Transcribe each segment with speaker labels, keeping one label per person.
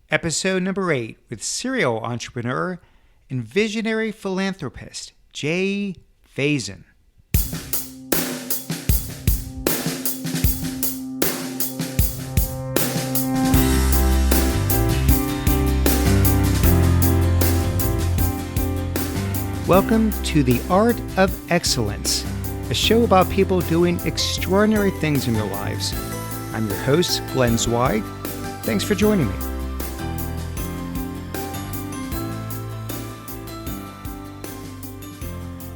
Speaker 1: episode number 8 with serial entrepreneur and visionary philanthropist, Jay Faison. Welcome to The Art of Excellence, a show about people doing extraordinary things in their lives. I'm your host, Glenn Zweig. Thanks for joining me.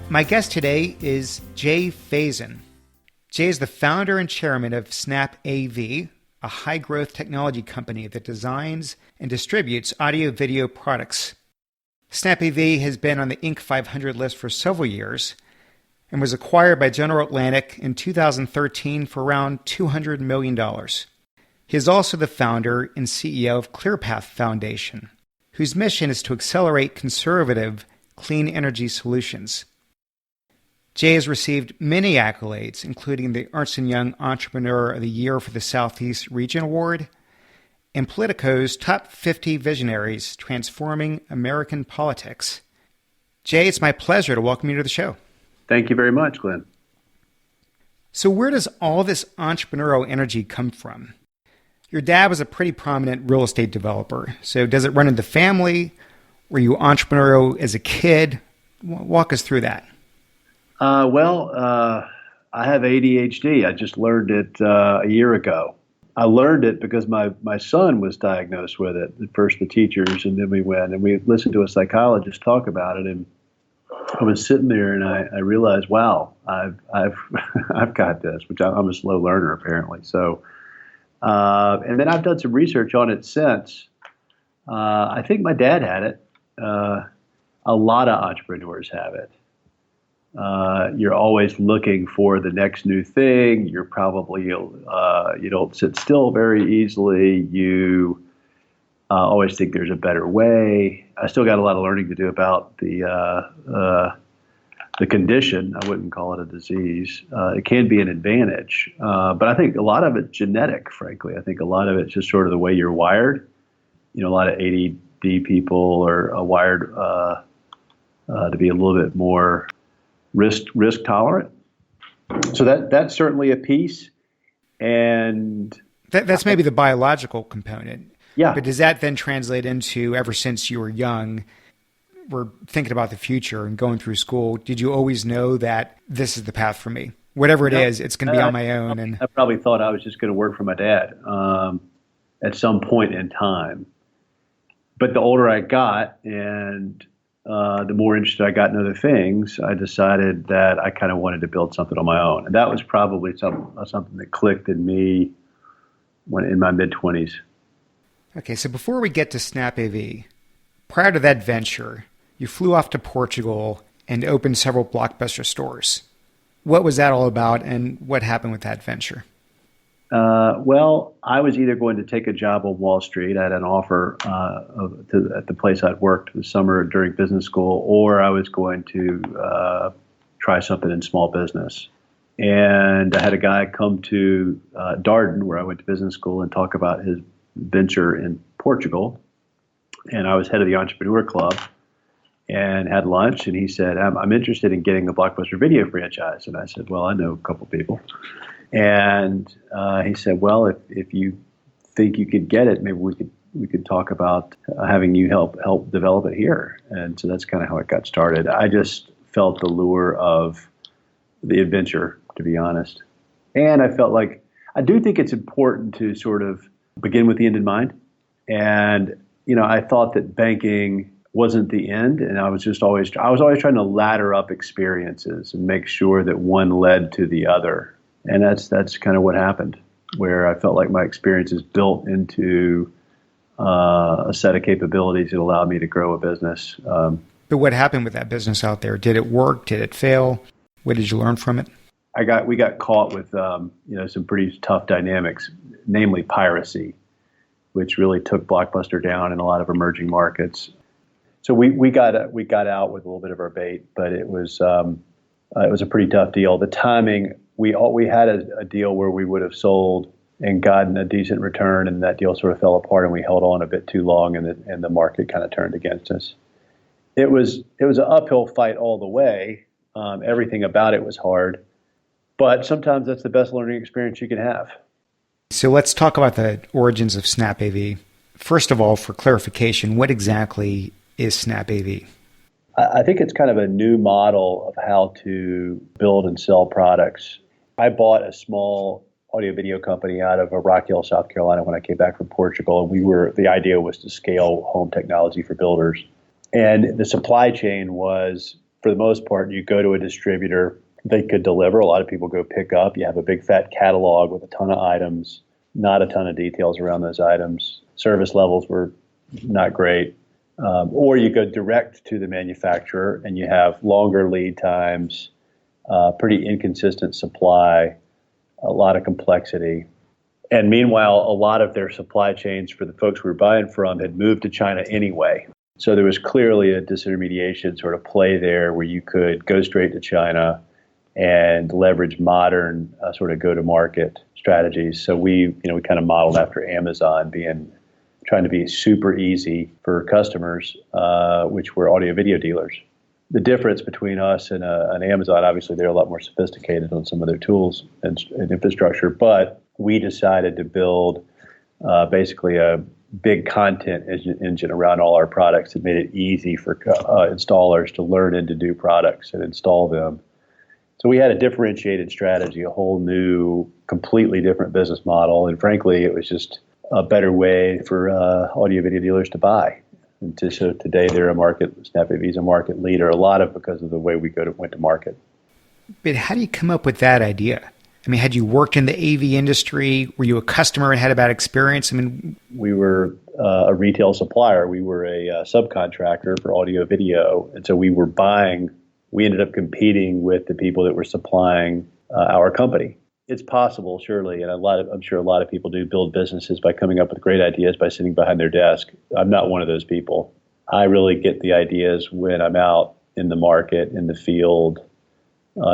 Speaker 1: My guest today is Jay Faison. Jay is the founder and chairman of SnapAV, a high-growth technology company that designs and distributes audio-video products. SnapAV has been on the Inc. 500 list for several years and was acquired by General Atlantic in 2013 for around $200 million. He is also the founder and CEO of ClearPath Foundation, whose mission is to accelerate conservative, clean energy solutions. Jay has received many accolades, including the Ernst and Young Entrepreneur of the Year for the Southeast Region Award and Politico's Top 50 Visionaries Transforming American Politics. Jay, it's my pleasure to welcome you to the show.
Speaker 2: Thank you very much, Glenn.
Speaker 1: So where does all this entrepreneurial energy come from? Your dad was a pretty prominent real estate developer. So does it run in the family? Were you entrepreneurial as a kid? Walk us through that.
Speaker 2: I have ADHD. I just learned it a year ago. I learned it because my son was diagnosed with it. At first the teachers, and then we went and we listened to a psychologist talk about it. And I was sitting there and I realized, wow, I've I've got this, which I'm a slow learner apparently. So, and then I've done some research on it since. I think my dad had it. A lot of entrepreneurs have it. You're always looking for the next new thing. You're probably, you don't sit still very easily. You always think there's a better way. I still got a lot of learning to do about the condition. I wouldn't call it a disease. It can be an advantage. But I think a lot of it's genetic, frankly. I think a lot of it's just sort of the way you're wired. You know, a lot of ADD people are wired to be a little bit more risk tolerant. So that's certainly a piece. And
Speaker 1: that's maybe the biological component.
Speaker 2: Yeah.
Speaker 1: But does that then translate into, ever since you were young, we're thinking about the future and going through school, did you always know that this is the path for me? Whatever it is, it's going to be on my own. And
Speaker 2: I probably thought I was just going to work for my dad at some point in time. But the older I got and the more interested I got in other things, I decided that I kind of wanted to build something on my own. And that was probably something that clicked in me when in my mid-20s.
Speaker 1: Okay, so before we get to SnapAV, prior to that venture, you flew off to Portugal and opened several Blockbuster stores. What was that all about, and what happened with that venture?
Speaker 2: Well, I was either going to take a job on Wall Street. I had an offer at the place I'd worked this summer during business school, or I was going to try something in small business. And I had a guy come to Darden, where I went to business school, and talk about his venture in Portugal. And I was head of the Entrepreneur Club and had lunch. And he said, I'm interested in getting a Blockbuster video franchise. And I said, well, I know a couple people. And he said, well, if you think you could get it, maybe we could talk about having you help develop it here. And so that's kind of how it got started. I just felt the lure of the adventure, to be honest. And I felt like I do think it's important to sort of begin with the end in mind. And I thought that banking wasn't the end, and I was always trying to ladder up experiences and make sure that one led to the other. And that's kind of what happened, where I felt like my experiences built into a set of capabilities that allowed me to grow a business.
Speaker 1: But what happened with that business out there? Did it work? Did it fail? What did you learn from it?
Speaker 2: We got caught with some pretty tough dynamics, namely piracy, which really took Blockbuster down in a lot of emerging markets. So we got out with a little bit of our bait, but it was a pretty tough deal. The timing, we had a deal where we would have sold and gotten a decent return, and that deal sort of fell apart, and we held on a bit too long, and the market kind of turned against us. It was an uphill fight all the way. Everything about it was hard, but sometimes that's the best learning experience you can have.
Speaker 1: So let's talk about the origins of SnapAV. First of all, for clarification, what exactly is SnapAV?
Speaker 2: I think it's kind of a new model of how to build and sell products. I bought a small audio video company out of Rock Hill, South Carolina when I came back from Portugal. And the idea was to scale home technology for builders. And the supply chain was, for the most part, you go to a distributor, they could deliver. A lot of people go pick up. You have a big fat catalog with a ton of items, not a ton of details around those items. Service levels were not great. Or you go direct to the manufacturer and you have longer lead times, pretty inconsistent supply, a lot of complexity. And meanwhile, a lot of their supply chains for the folks we were buying from had moved to China anyway. So there was clearly a disintermediation sort of play there where you could go straight to China and leverage modern sort of go-to-market strategies. So we kind of modeled after Amazon, trying to be super easy for customers, which were audio video dealers. The difference between us and Amazon, obviously, they're a lot more sophisticated on some of their tools and infrastructure, but we decided to build basically a big content engine around all our products. It made it easy for installers to learn and to do products and install them. So we had a differentiated strategy, a whole new, completely different business model, and frankly, it was just a better way for audio video dealers to buy. And so today SnapAV is a market leader, a lot of because of the way we went to market.
Speaker 1: But how do you come up with that idea? I mean, had you worked in the AV industry? Were you a customer and had a bad experience? I mean,
Speaker 2: we were a retail supplier. We were a subcontractor for audio video. And so we ended up competing with the people that were supplying our company. It's possible, surely, and I'm sure a lot of people do build businesses by coming up with great ideas by sitting behind their desk. I'm not one of those people. I really get the ideas when I'm out in the market, in the field,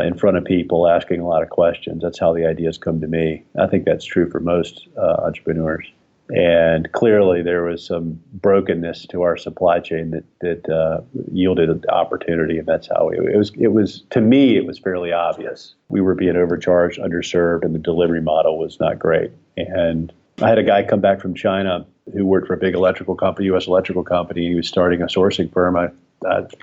Speaker 2: in front of people, asking a lot of questions. That's how the ideas come to me. I think that's true for most entrepreneurs. And clearly, there was some brokenness to our supply chain that yielded an opportunity, and that's how it was. To me, it was fairly obvious. We were being overcharged, underserved, and the delivery model was not great. And I had a guy come back from China who worked for a big electrical company, U.S. electrical company. He was starting a sourcing firm. I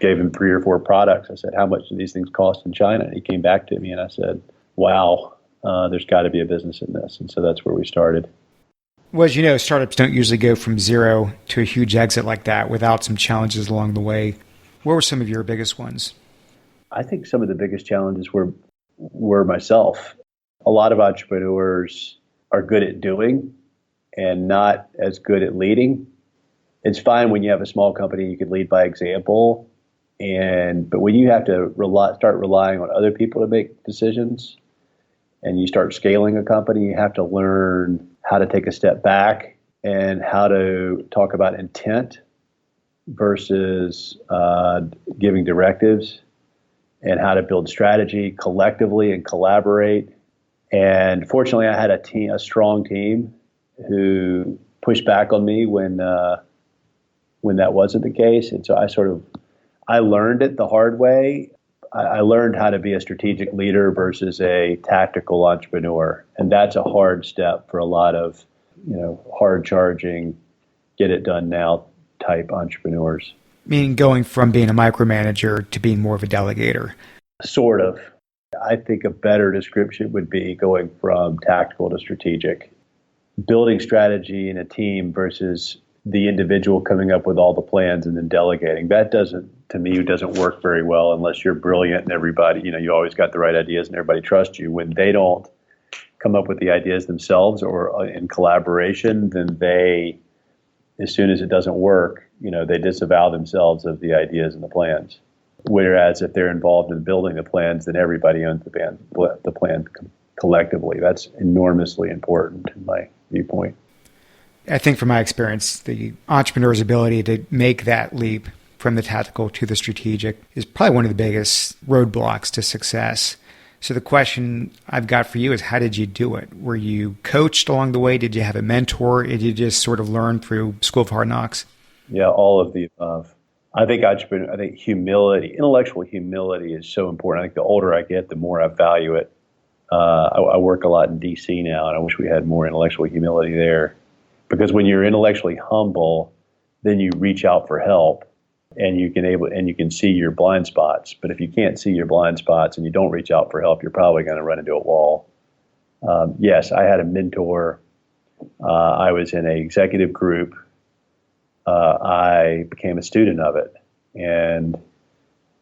Speaker 2: gave him 3 or 4 products. I said, "How much do these things cost in China?" And he came back to me, and I said, "Wow, there's got to be a business in this." And so that's where we started.
Speaker 1: Well, as you know, startups don't usually go from zero to a huge exit like that without some challenges along the way. What were some of your biggest ones?
Speaker 2: I think some of the biggest challenges were myself. A lot of entrepreneurs are good at doing and not as good at leading. It's fine when you have a small company, you can lead by example. But when you have to start relying on other people to make decisions and you start scaling a company, you have to learn how to take a step back and how to talk about intent versus giving directives, and how to build strategy collectively and collaborate. And fortunately, I had a strong team who pushed back on me when that wasn't the case. And so I learned it the hard way. I learned how to be a strategic leader versus a tactical entrepreneur. And that's a hard step for a lot of, hard charging, get it done now type entrepreneurs.
Speaker 1: Meaning going from being a micromanager to being more of a delegator.
Speaker 2: Sort of. I think a better description would be going from tactical to strategic. Building strategy in a team versus the individual coming up with all the plans and then delegating. That doesn't work very well unless you're brilliant and everybody, you always got the right ideas and everybody trusts you. When they don't come up with the ideas themselves or in collaboration, then as soon as it doesn't work, they disavow themselves of the ideas and the plans. Whereas if they're involved in building the plans, then everybody owns the plan collectively. That's enormously important in my viewpoint.
Speaker 1: I think from my experience, the entrepreneur's ability to make that leap from the tactical to the strategic is probably one of the biggest roadblocks to success. So the question I've got for you is, how did you do it? Were you coached along the way? Did you have a mentor? Did you just sort of learn through School of Hard Knocks?
Speaker 2: Yeah, all of the above. I think humility, intellectual humility is so important. I think the older I get, the more I value it. I work a lot in DC now, and I wish we had more intellectual humility there. Because when you're intellectually humble, then you reach out for help, and you can see your blind spots. But if you can't see your blind spots and you don't reach out for help, you're probably going to run into a wall. Yes, I had a mentor. I was in an executive group. I became a student of it, and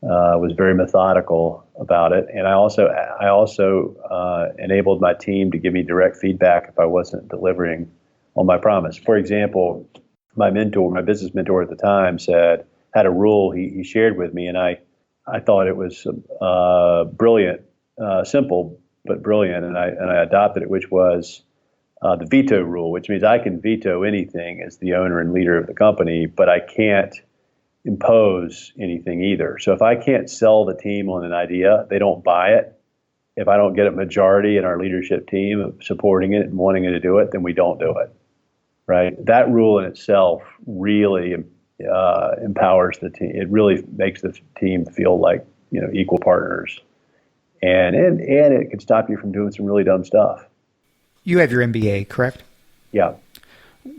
Speaker 2: was very methodical about it. And I also enabled my team to give me direct feedback if I wasn't delivering on my promise. For example, my business mentor at the time had a rule he shared with me, and I thought it was brilliant, simple but brilliant, and I adopted it, which was the veto rule, which means I can veto anything as the owner and leader of the company, but I can't impose anything either. So if I can't sell the team on an idea, they don't buy it. If I don't get a majority in our leadership team supporting it and wanting to do it, then we don't do it. Right? That rule in itself really empowers the team. It really makes the team feel like equal partners, and it can stop you from doing some really dumb stuff.
Speaker 1: You have your MBA, correct?
Speaker 2: Yeah.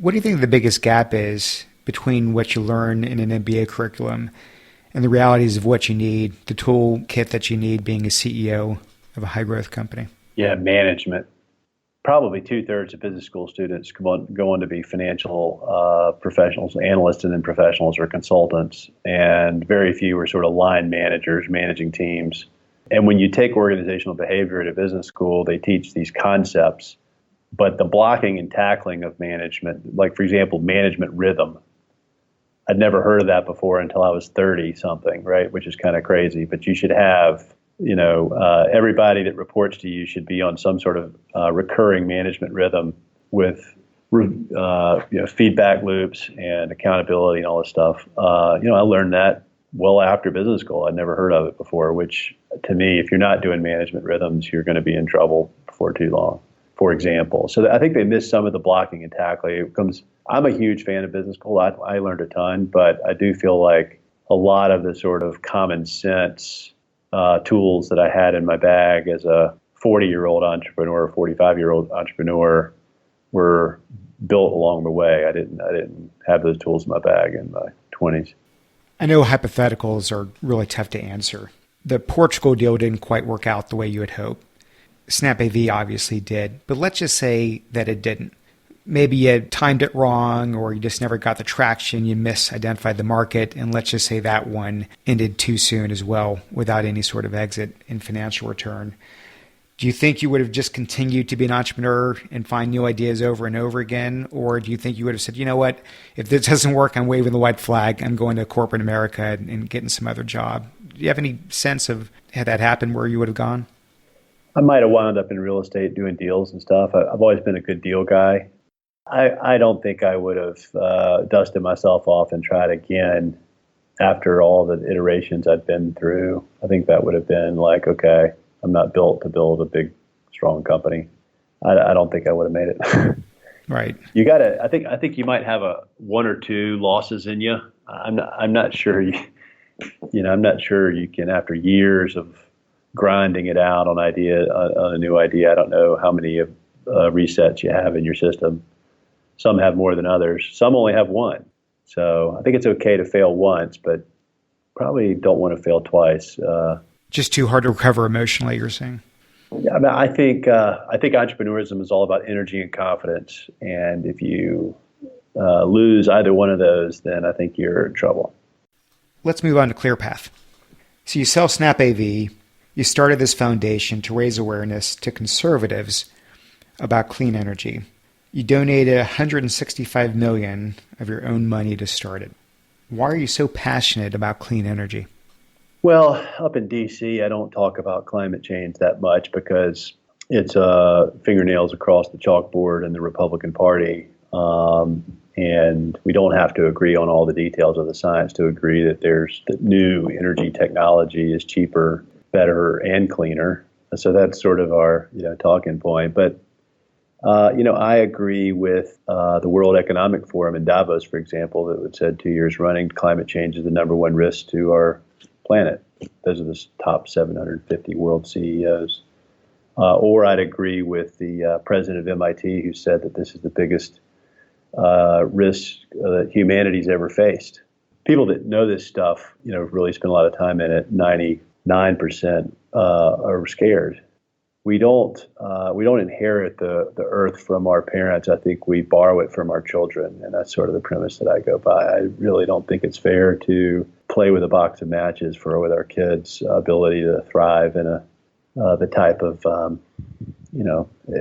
Speaker 1: What do you think the biggest gap is between what you learn in an MBA curriculum and the realities of what you need, the toolkit that you need being a CEO of a high growth company?
Speaker 2: Yeah, management. Probably 2/3 of business school students go on to be financial professionals, analysts, and then professionals or consultants. And very few are sort of line managers managing teams. And when you take organizational behavior at a business school, they teach these concepts. But the blocking and tackling of management, like, for example, management rhythm, I'd never heard of that before until I was 30 something, right? Which is kind of crazy. But you should have everybody that reports to you should be on some sort of recurring management rhythm with feedback loops and accountability and all this stuff. I learned that well after business school. I'd never heard of it before, which to me, if you're not doing management rhythms, you're going to be in trouble before too long, for example. So I think they miss some of the blocking and tackling. I'm a huge fan of business school. I learned a ton, but I do feel like a lot of the sort of common sense tools that I had in my bag as a 40-year-old entrepreneur, 45-year-old entrepreneur were built along the way. I didn't have those tools in my bag in my 20s.
Speaker 1: I know hypotheticals are really tough to answer. The Portugal deal didn't quite work out the way you had hoped. SnapAV obviously did, but let's just say that it didn't. Maybe you timed it wrong, or you just never got the traction, you misidentified the market, and let's just say that one ended too soon as well without any sort of exit in financial return. Do you think you would have just continued to be an entrepreneur and find new ideas over and over again? Or do you think you would have said, you know what, if this doesn't work, I'm waving the white flag, I'm going to corporate America and getting some other job? Do you have any sense of had that happened where you would have gone?
Speaker 2: I might have wound up in real estate doing deals and stuff. I've always been a good deal guy. I don't think I would have dusted myself off and tried again after all the iterations I'd been through. I think that would have been like, okay, I'm not built to build a big, strong company. I don't think I would have made it.
Speaker 1: Right.
Speaker 2: You got to. I think you might have one or two losses in you. I'm not sure. I'm not sure you can, after years of grinding it out on a new idea. I don't know how many resets you have in your system. Some have more than others. Some only have one. So I think it's okay to fail once, but probably don't want to fail twice.
Speaker 1: Just too hard to recover emotionally, you're saying?
Speaker 2: Yeah, I think entrepreneurism is all about energy and confidence. And if you lose either one of those, then I think you're in trouble.
Speaker 1: Let's move on to ClearPath. So you sell SnapAV. You started this foundation to raise awareness to conservatives about clean energy. You donated $165 million of your own money to start it. Why are you so passionate about clean energy?
Speaker 2: Well, up in D.C., I don't talk about climate change that much because it's fingernails across the chalkboard in the Republican Party. And we don't have to agree on all the details of the science to agree that new energy technology is cheaper, better, and cleaner. So that's sort of our talking point. But I agree with the World Economic Forum in Davos, for example, that would said 2 years running, climate change is the number one risk to our planet. Those are the top 750 world CEOs. Or I'd agree with the president of MIT who said that this is the biggest risk that humanity's ever faced. People that know this stuff, really spend a lot of time in it. 99% are scared. We don't inherit the earth from our parents. I think we borrow it from our children, and that's sort of the premise that I go by. I really don't think it's fair to play with a box of matches with our kids' ability to thrive in the type of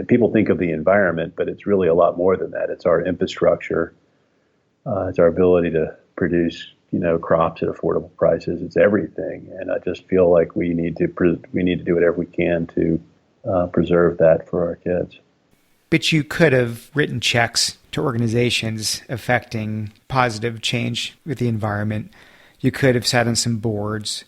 Speaker 2: people think of the environment, but it's really a lot more than that. It's our infrastructure. It's our ability to produce crops at affordable prices. It's everything, and I just feel like we need to do whatever we can to preserve that for our kids.
Speaker 1: But you could have written checks to organizations affecting positive change with the environment. You could have sat on some boards.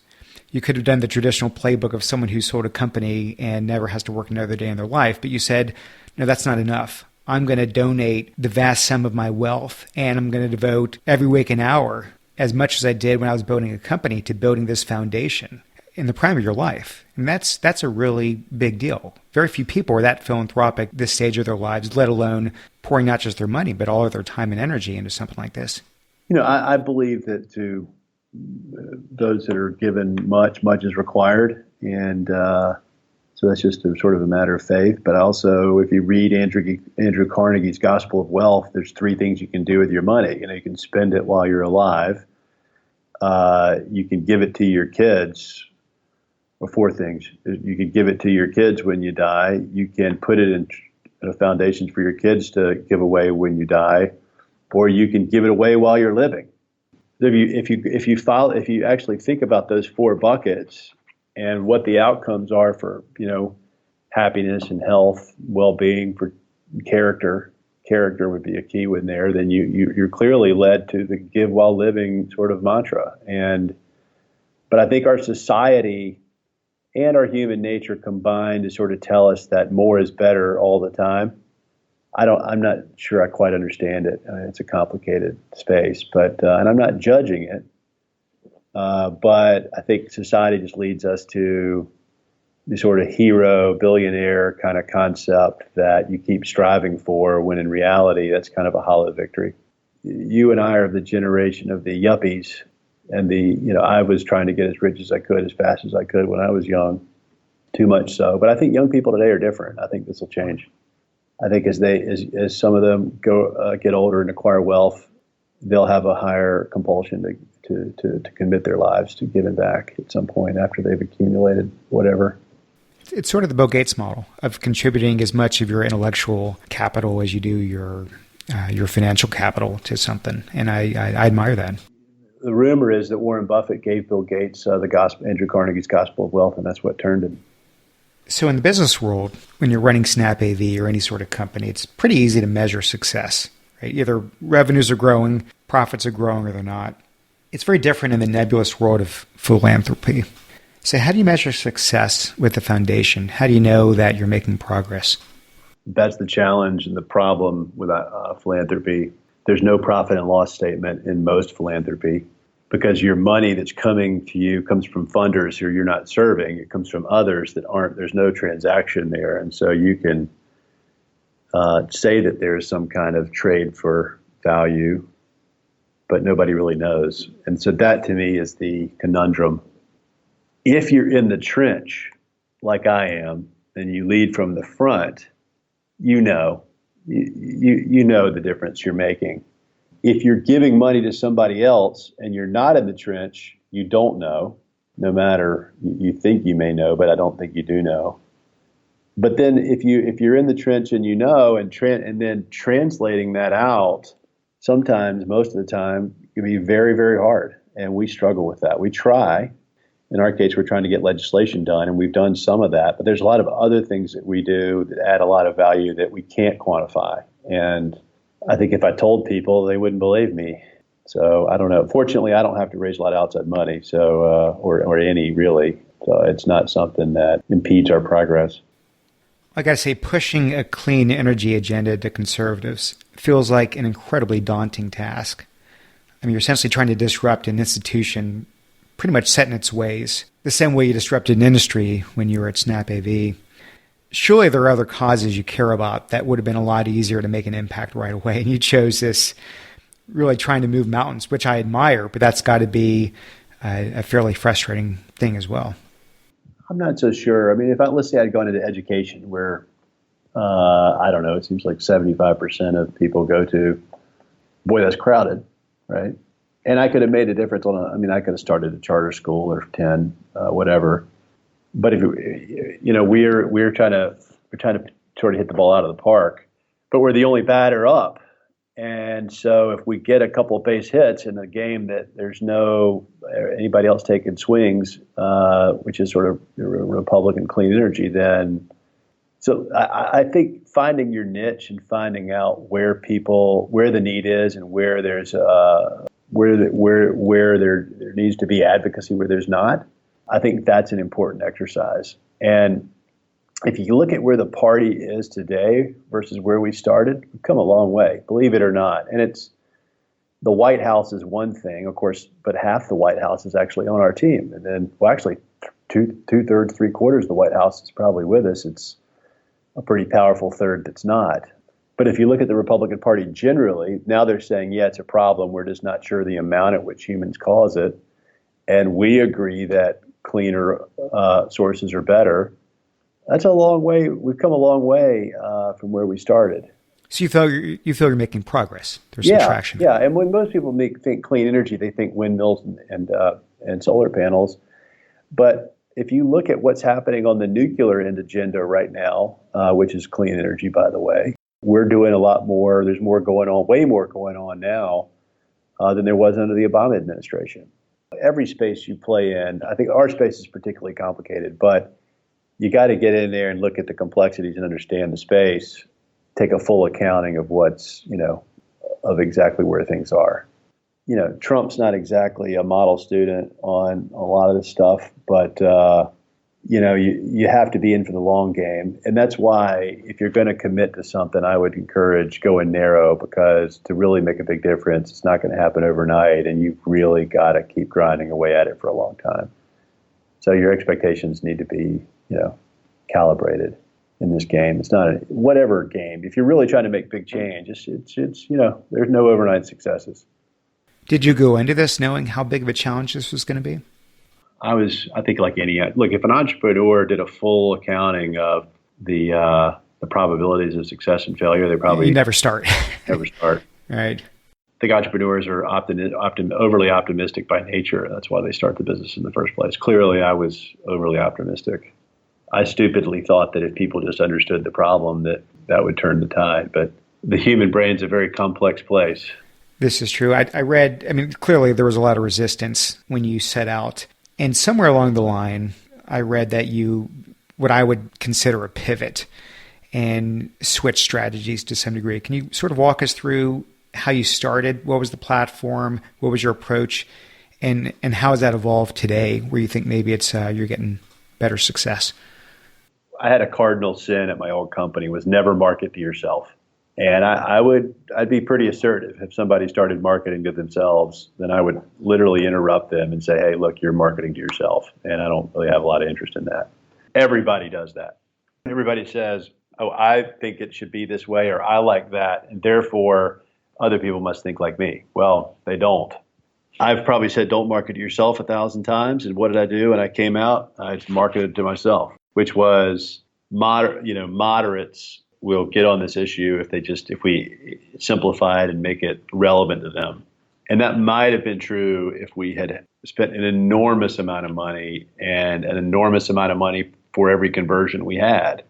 Speaker 1: You could have done the traditional playbook of someone who sold a company and never has to work another day in their life. But you said, no, that's not enough. I'm going to donate the vast sum of my wealth, and I'm going to devote every waking hour, as much as I did when I was building a company, to building this foundation in the prime of your life. And that's a really big deal. Very few people are that philanthropic this stage of their lives, let alone pouring not just their money, but all of their time and energy into something like this.
Speaker 2: I believe that to those that are given much is required. And so that's just sort of a matter of faith. But also, if you read Andrew Carnegie's Gospel of Wealth, there's 3 things you can do with your money. You can spend it while you're alive. You can give it to your kids. Or 4 things. You can give it to your kids when you die. You can put it in foundations for your kids to give away when you die, or you can give it away while you're living. If you actually think about those 4 buckets and what the outcomes are for happiness and health, well-being, for character would be a key one there. Then you're clearly led to the give while living sort of mantra. But I think our society and our human nature combine to sort of tell us that more is better all the time. I'm not sure I quite understand it. It's a complicated space, but and I'm not judging it. But I think society just leads us to the sort of hero, billionaire kind of concept that you keep striving for, when in reality, that's kind of a hollow victory. You and I are the generation of the yuppies. And I was trying to get as rich as I could, as fast as I could when I was young, too much so. But I think young people today are different. I think this will change. I think as some of them get older and acquire wealth, they'll have a higher compulsion to commit their lives to giving back at some point after they've accumulated whatever.
Speaker 1: It's sort of the Bill Gates model of contributing as much of your intellectual capital as you do your financial capital to something, and I admire that.
Speaker 2: The rumor is that Warren Buffett gave Bill Gates Andrew Carnegie's Gospel of Wealth, and that's what turned him.
Speaker 1: So in the business world, when you're running SnapAV or any sort of company, it's pretty easy to measure success, right? Either revenues are growing, profits are growing, or they're not. It's very different in the nebulous world of philanthropy. So how do you measure success with the foundation? How do you know that you're making progress?
Speaker 2: That's the challenge and the problem with philanthropy. There's no profit and loss statement in most philanthropy, because your money that's coming to you comes from funders who you're not serving. It comes from others that aren't. There's no transaction there. And so you can say that there's some kind of trade for value, but nobody really knows. And so that, to me, is the conundrum. If you're in the trench, like I am, and you lead from the front, you know the difference you're making. If you're giving money to somebody else and you're not in the trench, you don't know, no matter you think you may know, but I don't think you do know. But then if you're in the trench and you know, and then translating that out, sometimes, most of the time, can be very, very hard. And we struggle with that. We try. In our case, we're trying to get legislation done, and we've done some of that. But there's a lot of other things that we do that add a lot of value that we can't quantify. And I think if I told people, they wouldn't believe me. So I don't know. Fortunately, I don't have to raise a lot of outside money, so or any really. So it's not something that impedes our progress.
Speaker 1: I got to say, pushing a clean energy agenda to conservatives feels like an incredibly daunting task. I mean, you're essentially trying to disrupt an institution pretty much set in its ways, the same way you disrupted an industry when you were at SnapAV. Surely there are other causes you care about that would have been a lot easier to make an impact right away, and you chose this really trying to move mountains, which I admire, but that's got to be a fairly frustrating thing as well.
Speaker 2: I'm not so sure. I mean, let's say I'd gone into education where, I don't know, it seems like 75% of people go to, boy, that's crowded, right? And I could have made a difference I could have started a charter school or 10, whatever. But if we're trying to sort of hit the ball out of the park, but we're the only batter up. And so if we get a couple of base hits in a game that there's no anybody else taking swings, which is sort of Republican clean energy, then so I think finding your niche and finding out where the need is and where there's where there needs to be advocacy where there's not, I think that's an important exercise. And if you look at where the party is today versus where we started, we've come a long way, believe it or not. And it's the White House is one thing, of course, but half the White House is actually on our team. And then, well, actually, two-thirds, three-quarters of the White House is probably with us. It's a pretty powerful third that's not. But if you look at the Republican Party generally, now they're saying, yeah, it's a problem. We're just not sure the amount at which humans cause it. And we agree that cleaner sources are better. That's a long way. We've come a long way from where we started.
Speaker 1: So you feel you're making progress. There's some traction.
Speaker 2: Yeah, and when most people think clean energy, they think windmills and solar panels. But if you look at what's happening on the nuclear end agenda right now, which is clean energy, by the way, we're doing a lot more. There's more going on, way more going on now than there was under the Obama administration. Every space you play in, I think our space is particularly complicated, but you got to get in there and look at the complexities and understand the space, take a full accounting of what's, of exactly where things are. Trump's not exactly a model student on a lot of this stuff, but, you have to be in for the long game. And that's why if you're going to commit to something, I would encourage going narrow, because to really make a big difference, it's not going to happen overnight. And you've really got to keep grinding away at it for a long time. So your expectations need to be, calibrated in this game. It's not whatever game. If you're really trying to make big change, it's there's no overnight successes.
Speaker 1: Did you go into this knowing how big of a challenge this was going to be?
Speaker 2: I think like if an entrepreneur did a full accounting of the probabilities of success and failure, they probably
Speaker 1: you never start.
Speaker 2: Never start.
Speaker 1: Right.
Speaker 2: I think entrepreneurs are overly optimistic by nature. That's why they start the business in the first place. Clearly, I was overly optimistic. I stupidly thought that if people just understood the problem, that would turn the tide. But the human brain's a very complex place.
Speaker 1: This is true. I read, clearly there was a lot of resistance when you set out. And somewhere along the line, I read that what I would consider a pivot and switch strategies to some degree. Can you sort of walk us through how you started? What was the platform? What was your approach? And how has that evolved today, where you think maybe it's you're getting better success?
Speaker 2: I had a cardinal sin at my old company, was never market to yourself. And I'd be pretty assertive. If somebody started marketing to themselves, then I would literally interrupt them and say, hey, look, you're marketing to yourself. And I don't really have a lot of interest in that. Everybody does that. Everybody says, oh, I think it should be this way, or I like that, and therefore other people must think like me. Well, they don't. I've probably said, don't market to yourself 1,000 times. And what did I do? And I came out, I marketed to myself, which was moderates will get on this issue if we simplify it and make it relevant to them. And that might have been true if we had spent an enormous amount of money and an enormous amount of money for every conversion we had,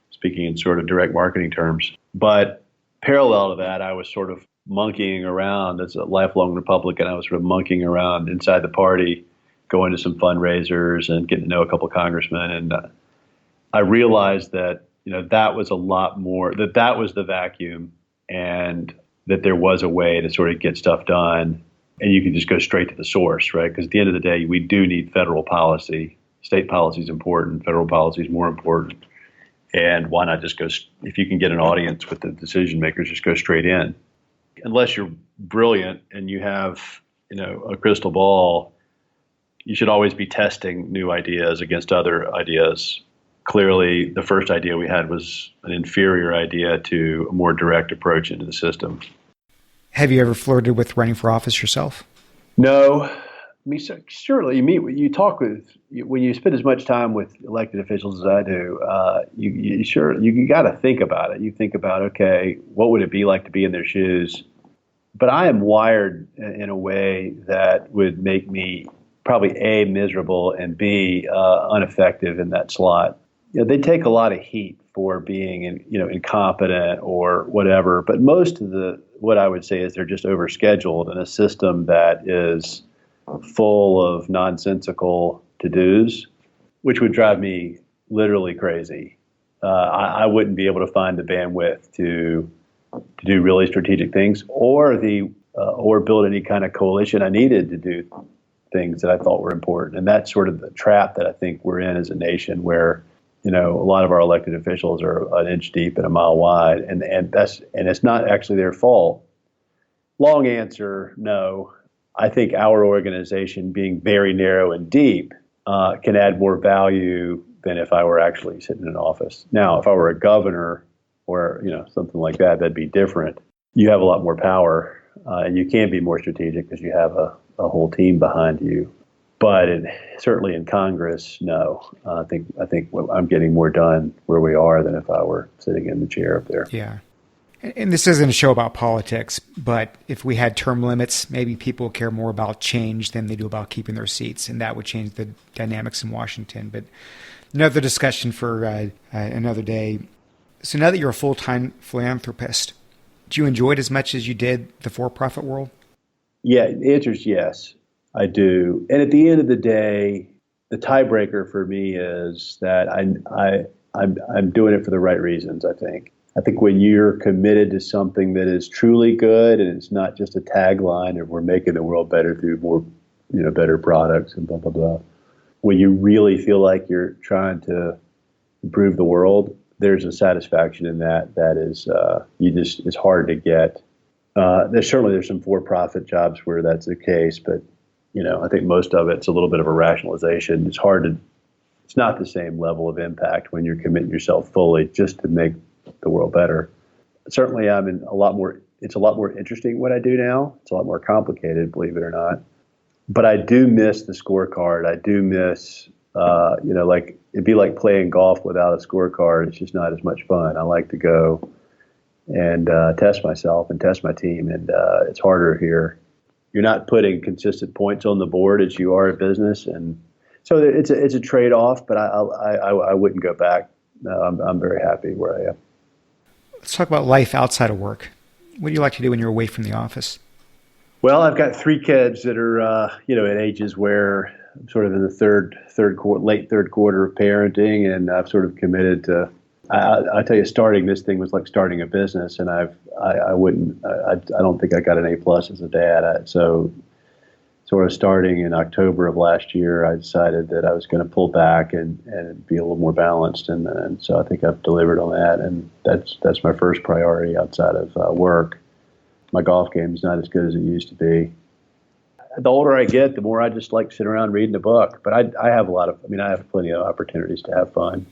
Speaker 2: speaking in sort of direct marketing terms. But parallel to that, I was sort of monkeying around as a lifelong Republican. I was sort of monkeying around inside the party, going to some fundraisers and getting to know a couple of congressmen. And I realized that, that was a lot more, that was the vacuum, and that there was a way to sort of get stuff done. And you can just go straight to the source, right? Because at the end of the day, we do need federal policy State policy is important, federal policy is more important. And why not just go, if you can get an audience with the decision makers, just go straight in. Unless you're brilliant and you have, a crystal ball, you should always be testing new ideas against other ideas. Clearly, the first idea we had was an inferior idea to a more direct approach into the system.
Speaker 1: Have you ever flirted with running for office yourself?
Speaker 2: No. I mean, surely you talk with, when you spend as much time with elected officials as I do, you got to think about it. You think about, okay, what would it be like to be in their shoes? But I am wired in a way that would make me probably A, miserable, and B, ineffective in that slot. They take a lot of heat for being, incompetent or whatever. But most of what I would say is they're just overscheduled in a system that is full of nonsensical to-dos, which would drive me literally crazy. I wouldn't be able to find the bandwidth to do really strategic things or build any kind of coalition I needed to do things that I thought were important. And that's sort of the trap that I think we're in as a nation, where a lot of our elected officials are an inch deep and a mile wide, and it's not actually their fault. Long answer, no. I think our organization, being very narrow and deep, can add more value than if I were actually sitting in an office. Now, if I were a governor or something like that, that'd be different. You have a lot more power, and you can be more strategic because you have a whole team behind you. But certainly in Congress, no. I think I'm getting more done where we are than if I were sitting in the chair up there.
Speaker 1: Yeah. And this isn't a show about politics, but if we had term limits, maybe people care more about change than they do about keeping their seats, and that would change the dynamics in Washington. But another discussion for another day. So now that you're a full-time philanthropist, do you enjoy it as much as you did the for-profit world?
Speaker 2: Yeah, the answer is yes, I do. And at the end of the day, the tiebreaker for me is that I'm doing it for the right reasons, I think. I think when you're committed to something that is truly good, and it's not just a tagline of we're making the world better through more, better products and blah, blah, blah. When you really feel like you're trying to improve the world, there's a satisfaction in that is it's hard to get. There's some for-profit jobs where that's the case, but I think most of it's a little bit of a rationalization. It's not the same level of impact when you're committing yourself fully just to make the world better. Certainly, it's a lot more interesting what I do now. It's a lot more complicated, believe it or not. But I do miss the scorecard. I do miss, like it'd be like playing golf without a scorecard. It's just not as much fun. I like to go and test myself and test my team, and it's harder here. You're not putting consistent points on the board as you are in business, and so it's a trade-off. But I wouldn't go back. No, I'm very happy where I am.
Speaker 1: Let's talk about life outside of work. What do you like to do when you're away from the office?
Speaker 2: Well, I've got 3 kids that are, at ages where I'm sort of in the late third quarter of parenting, and I've sort of committed to. I tell you, starting this thing was like starting a business, and I don't think I got an A+ as a dad. So sort of starting in October of last year, I decided that I was going to pull back and be a little more balanced. And so I think I've delivered on that. And that's my first priority outside of work. My golf game is not as good as it used to be. The older I get, the more I just like sitting around reading a book. But I have I have plenty of opportunities to have fun.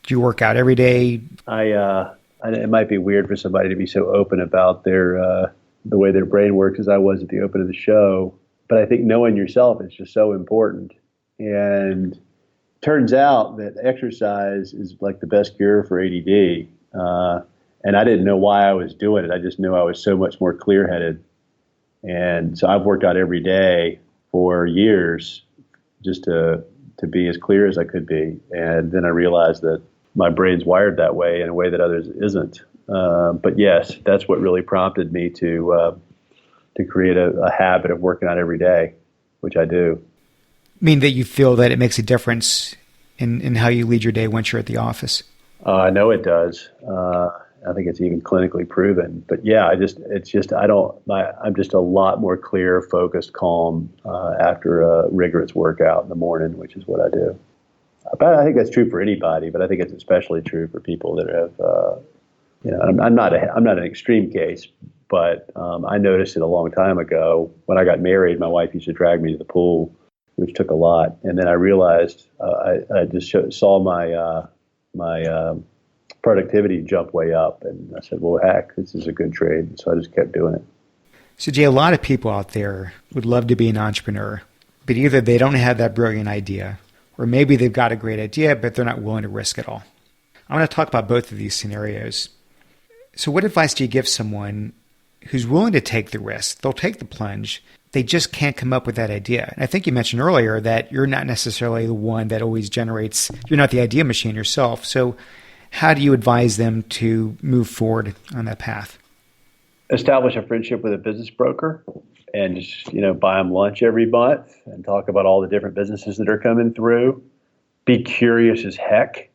Speaker 1: Do you work out every day?
Speaker 2: It might be weird for somebody to be so open about the way their brain works as I was at the open of the show. But I think knowing yourself is just so important. And turns out that exercise is like the best cure for ADD. And I didn't know why I was doing it. I just knew I was so much more clear-headed. And so I've worked out every day for years just to be as clear as I could be. And then I realized that my brain's wired that way in a way that others isn't. But yes, that's what really prompted me to create a habit of working out every day, which I do.
Speaker 1: Mean that you feel that it makes a difference in how you lead your day once you're at the office?
Speaker 2: I know it does. I think it's even clinically proven. But yeah, I'm just a lot more clear, focused, calm after a rigorous workout in the morning, which is what I do. But I think that's true for anybody, but I think it's especially true for people that have, I'm not an extreme case, but I noticed it a long time ago. When I got married, my wife used to drag me to the pool, which took a lot. And then I realized I just saw my productivity jump way up. And I said, well, heck, this is a good trade. And so I just kept doing it.
Speaker 1: So Jay, a lot of people out there would love to be an entrepreneur, but either they don't have that brilliant idea, or maybe they've got a great idea, but they're not willing to risk it all. I want to talk about both of these scenarios. So what advice do you give someone who's willing to take the risk? They'll take the plunge. They just can't come up with that idea. And I think you mentioned earlier that you're not necessarily the one that always generates, you're not the idea machine yourself. So how do you advise them to move forward on that path?
Speaker 2: Establish a friendship with a business broker and just, buy them lunch every month and talk about all the different businesses that are coming through. Be curious as heck.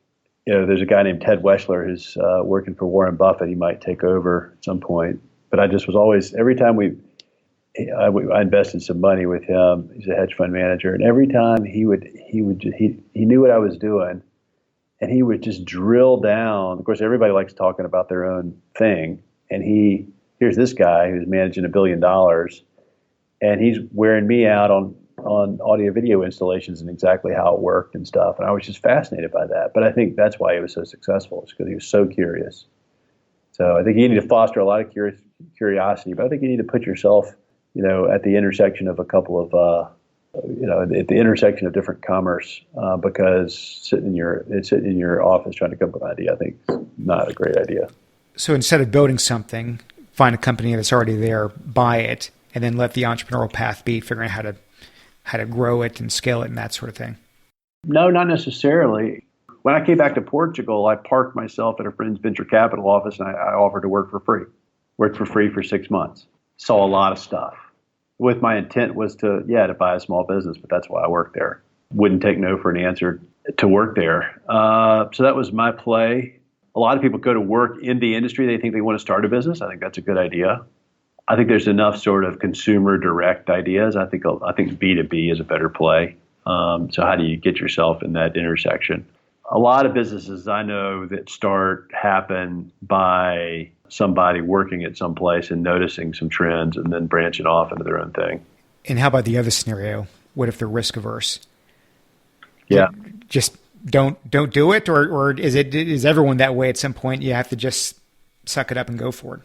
Speaker 2: There's a guy named Ted Weschler who's working for Warren Buffett. He might take over at some point. But I just was always, every time I invested some money with him, he's a hedge fund manager, and every time he knew what I was doing, and he would just drill down. Of course, everybody likes talking about their own thing, and here's this guy who's managing $1 billion, and he's wearing me out on audio video installations and exactly how it worked and stuff. And I was just fascinated by that. But I think that's why he was so successful, is because he was so curious. So I think you need to foster a lot of curiosity, but I think you need to put yourself, at the intersection of a couple of, at the intersection of different commerce, because sitting in your office trying to come up with an idea, I think is not a great idea.
Speaker 1: So instead of building something, find a company that's already there, buy it, and then let the entrepreneurial path be figuring out how to grow it and scale it and that sort of thing.
Speaker 2: No, not necessarily. When I came back to Portugal, I parked myself at a friend's venture capital office, and I offered to work for free. Worked for free for 6 months. Saw a lot of stuff. With my intent was to buy a small business, but that's why I worked there. Wouldn't take no for an answer to work there. So that was my play. A lot of people go to work in the industry. They think they want to start a business. I think that's a good idea. I think there's enough sort of consumer direct ideas. I think B2B is a better play. So how do you get yourself in that intersection? A lot of businesses I know that happen by somebody working at some place and noticing some trends and then branching off into their own thing.
Speaker 1: And how about the other scenario? What if they're risk averse?
Speaker 2: Yeah.
Speaker 1: Just don't do it, or is everyone that way at some point? You have to just suck it up and go for it.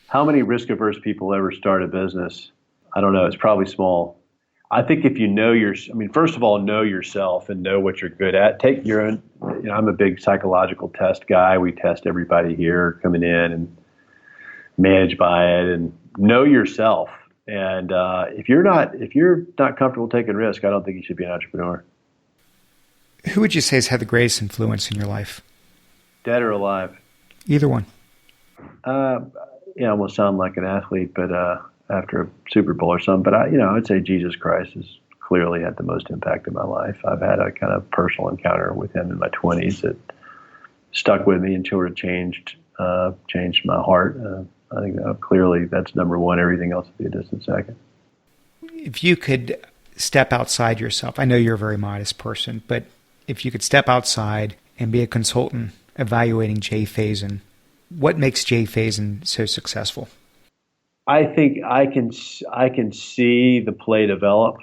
Speaker 2: How many risk averse people ever start a business? I don't know. It's probably small. I think if first of all, know yourself and know what you're good at. Take your own, I'm a big psychological test guy. We test everybody here coming in and manage by it, and know yourself. And if you're not comfortable taking risk, I don't think you should be an entrepreneur.
Speaker 1: Who would you say has had the greatest influence in your life?
Speaker 2: Dead or alive?
Speaker 1: Either one.
Speaker 2: I almost sound like an athlete, but after a Super Bowl or something. But I'd say Jesus Christ has clearly had the most impact in my life. I've had a kind of personal encounter with him in my 20s that stuck with me and sort of changed my heart. I think clearly that's number one. Everything else would be a distant second.
Speaker 1: If you could step outside yourself, I know you're a very modest person, but if you could step outside and be a consultant evaluating Jay Faison, what makes Jay Faison so successful?
Speaker 2: I think I can see the play develop.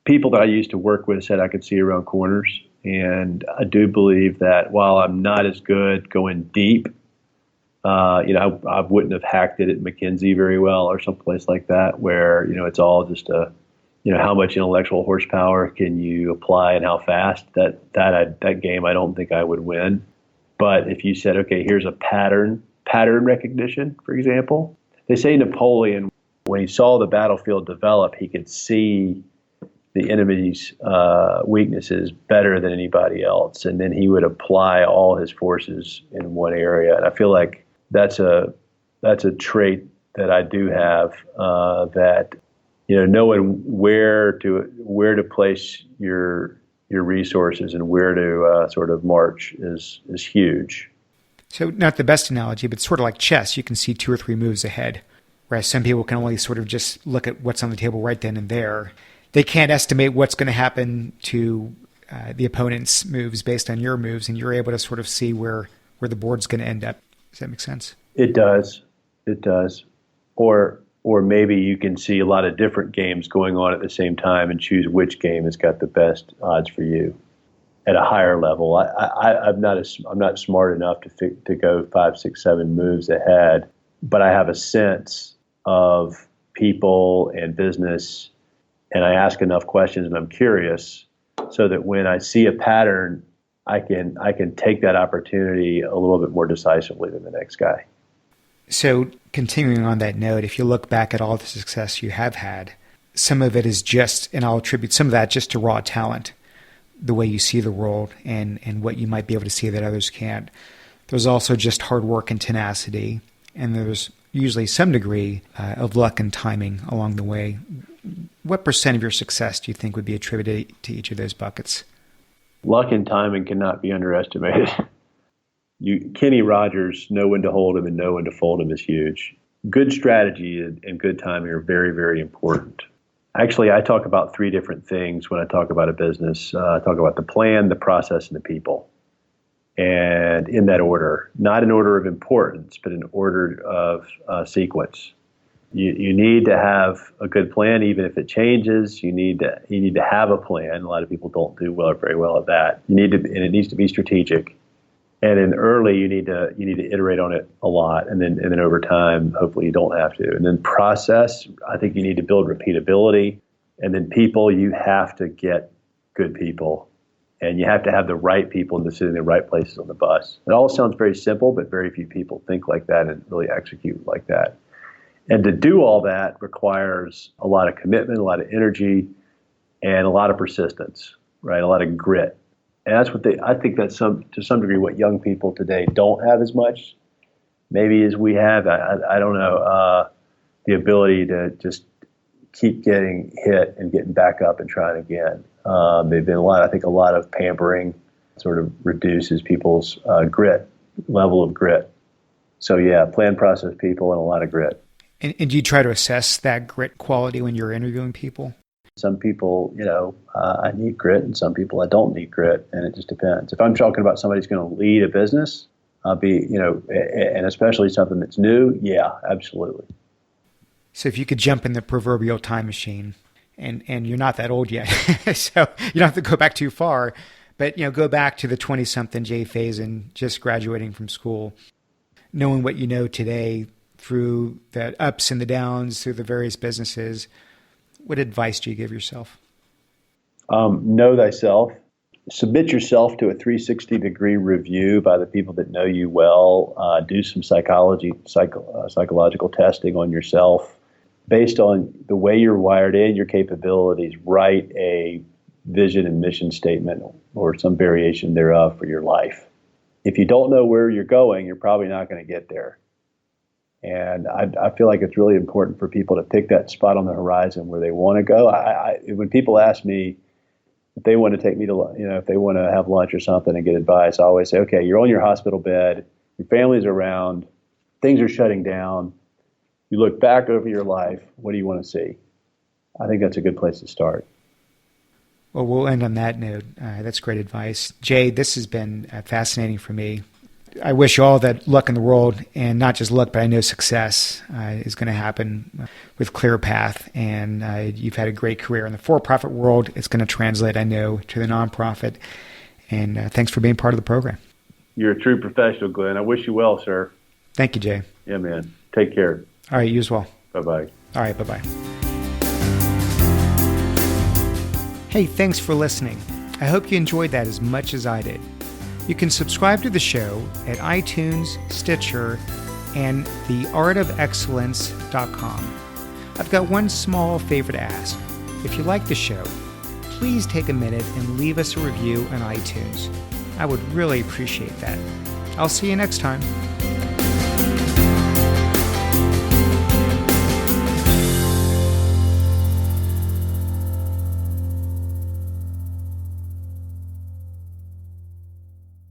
Speaker 2: People that I used to work with said I could see around corners. And I do believe that while I'm not as good going deep, I wouldn't have hacked it at McKinsey very well or someplace like that, where, it's all just how much intellectual horsepower can you apply and how fast. That game I don't think I would win. But if you said, okay, here's a pattern recognition, for example. They say Napoleon, when he saw the battlefield develop, he could see the enemy's weaknesses better than anybody else. And then he would apply all his forces in one area. And I feel like that's a trait that I do have, that, knowing where to place your resources and where to sort of march is huge.
Speaker 1: So not the best analogy, but sort of like chess, you can see 2 or 3 moves ahead, whereas some people can only sort of just look at what's on the table right then and there. They can't estimate what's going to happen to the opponent's moves based on your moves, and you're able to sort of see where the board's going to end up. Does that make sense?
Speaker 2: It does. It does. Or maybe you can see a lot of different games going on at the same time and choose which game has got the best odds for you at a higher level. I'm not smart enough to go 5, 6, 7 moves ahead, but I have a sense of people and business, and I ask enough questions and I'm curious so that when I see a pattern, I can take that opportunity a little bit more decisively than the next guy.
Speaker 1: So continuing on that note, if you look back at all the success you have had, some of it is just, and I'll attribute some of that just to raw talent, the way you see the world and what you might be able to see that others can't. There's also just hard work and tenacity, and there's usually some degree of luck and timing along the way. What % of your success do you think would be attributed to each of those buckets?
Speaker 2: Luck and timing cannot be underestimated. Kenny Rogers, know when to hold him and know when to fold him is huge. Good strategy and good timing are very, very important. Actually, I talk about 3 different things when I talk about a business. I talk about the plan, the process, and the people. And in that order, not in order of importance, but in order of sequence. You need to have a good plan, even if it changes. You need to have a plan. A lot of people don't do very well at that. And it needs to be strategic. And in early, you need to iterate on it a lot, and then over time, hopefully, you don't have to. And then process, I think you need to build repeatability. And then people, you have to get good people, and you have to have the right people to sit in the right places on the bus. It all sounds very simple, but very few people think like that and really execute like that. And to do all that requires a lot of commitment, a lot of energy, and a lot of persistence, right? A lot of grit. And that's I think that's to some degree what young people today don't have as much, maybe as we have. I don't know, the ability to just keep getting hit and getting back up and trying again. They've been a lot of pampering sort of reduces people's level of grit. So yeah, plan, process, people, and a lot of grit.
Speaker 1: And do you try to assess that grit quality when you're interviewing people?
Speaker 2: Some people, I need grit, and some people I don't need grit, and it just depends. If I'm talking about somebody who's going to lead a business, I'll be, and especially something that's new, yeah, absolutely.
Speaker 1: So if you could jump in the proverbial time machine, and you're not that old yet, so you don't have to go back too far, but go back to the 20-something Jay Faison, just graduating from school, knowing what you know today through the ups and the downs, through the various businesses. What advice do you give yourself? Know thyself. Submit yourself to a 360-degree review by the people that know you well. Do some psychological testing on yourself. Based on the way you're wired and your capabilities, write a vision and mission statement or some variation thereof for your life. If you don't know where you're going, you're probably not going to get there. And I feel like it's really important for people to pick that spot on the horizon where they want to go. When people ask me if they want to take me to, if they want to have lunch or something and get advice, I always say, okay, you're on your hospital bed, your family's around, things are shutting down. You look back over your life, what do you want to see? I think that's a good place to start. Well, we'll end on that note. That's great advice. Jay, this has been fascinating for me. I wish you all that luck in the world, and not just luck, but I know success is going to happen with ClearPath. And you've had a great career in the for-profit world. It's going to translate, I know, to the nonprofit. And thanks for being part of the program. You're a true professional, Glenn. I wish you well, sir. Thank you, Jay. Yeah, man. Take care. All right, you as well. Bye-bye. All right, bye-bye. Hey, thanks for listening. I hope you enjoyed that as much as I did. You can subscribe to the show at iTunes, Stitcher, and theartofexcellence.com. I've got one small favor to ask. If you like the show, please take a minute and leave us a review on iTunes. I would really appreciate that. I'll see you next time.